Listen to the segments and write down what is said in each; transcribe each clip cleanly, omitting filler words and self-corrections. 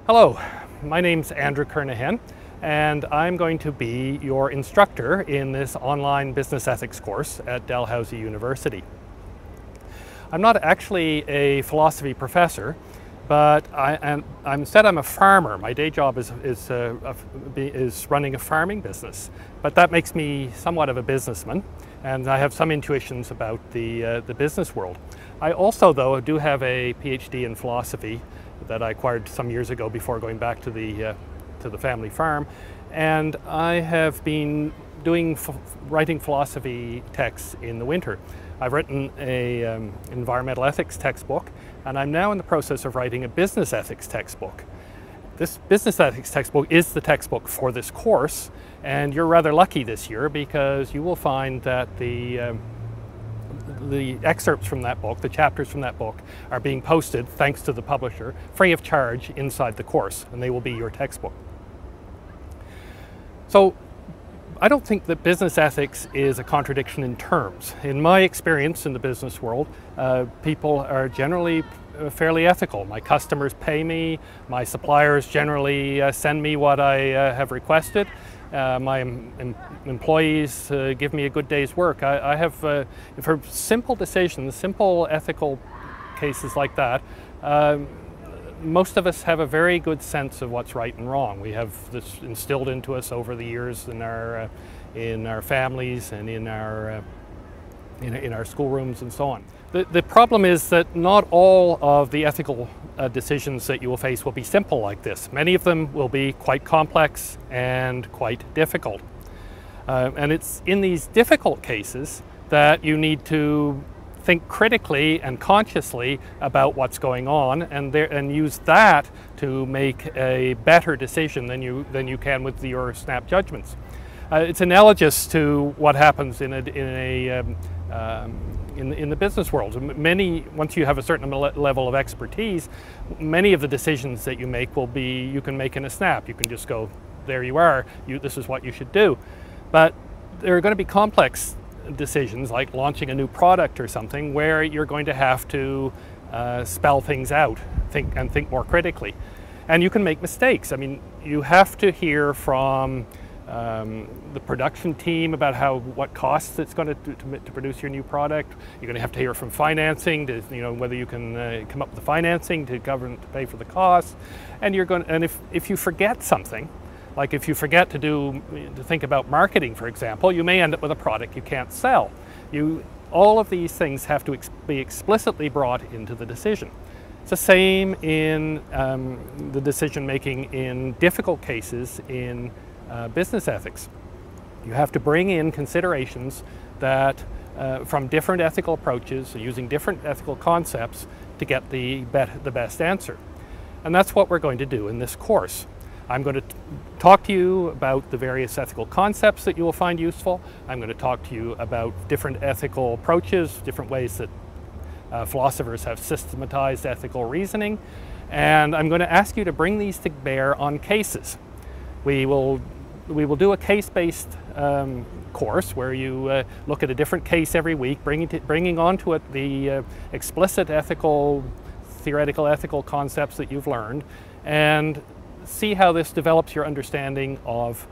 Hello, my name's Andrew Kernohan, and I'm going to be your instructor in this online business ethics course at Dalhouise University. I'm not actually a philosophy professor, but I'm a farmer. My day job is running a farming business, but that makes me somewhat of a businessman, and I have some intuitions about the business world. I also, though, do have a PhD in philosophy that I acquired some years ago before going back to the family farm, and I have been writing philosophy texts in the winter. I've written a environmental ethics textbook, and I'm now in the process of writing a business ethics textbook. This business ethics textbook is the textbook for this course, and you're rather lucky this year because you will find that the excerpts from that book, the chapters from that book, are being posted, thanks to the publisher, free of charge inside the course, and they will be your textbook. So, I don't think that business ethics is a contradiction in terms. In my experience in the business world, people are generally fairly ethical. My customers pay me, my suppliers generally send me what I have requested. My employees give me a good day's work. I have, for simple decisions, simple ethical cases like that, most of us have a very good sense of what's right and wrong. We have this instilled into us over the years in our families and in our schoolrooms and so on. The problem is that not all of the ethical decisions that you will face will be simple like this. Many of them will be quite complex and quite difficult. And it's in these difficult cases that you need to think critically and consciously about what's going on, and use that to make a better decision than you can with your snap judgments. It's analogous to what happens in the business world. Once you have a certain level of expertise, many of the decisions that you make you can make in a snap. You can just go, there you are, this is what you should do. But there are going to be complex decisions, like launching a new product or something, where you're going to have to spell things out, think more critically. And you can make mistakes. I mean, you have to hear from the production team about what costs it's going to produce your new product. You're going to have to hear from financing to whether you can come up with the financing to pay for the costs. And if you forget something, like if you forget to think about marketing, for example, you may end up with a product you can't sell. All of these things have to be explicitly brought into the decision. It's the same in the decision making in difficult cases in business ethics. You have to bring in considerations that from different ethical approaches, using different ethical concepts to get the best answer. And that's what we're going to do in this course. I'm going to talk to you about the various ethical concepts that you will find useful. I'm going to talk to you about different ethical approaches, different ways that philosophers have systematized ethical reasoning. And I'm going to ask you to bring these to bear on cases. We will do a case-based course where you look at a different case every week, bringing onto it the explicit theoretical ethical concepts that you've learned, and see how this develops your understanding of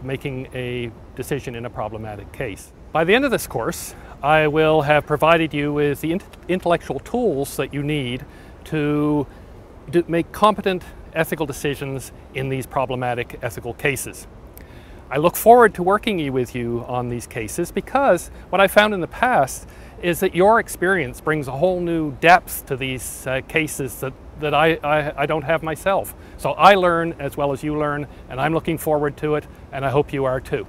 making a decision in a problematic case. By the end of this course, I will have provided you with the intellectual tools that you need to make competent ethical decisions in these problematic ethical cases. I look forward to working with you on these cases, because what I found in the past is that your experience brings a whole new depth to these cases that I don't have myself. So I learn as well as you learn, and I'm looking forward to it, and I hope you are too.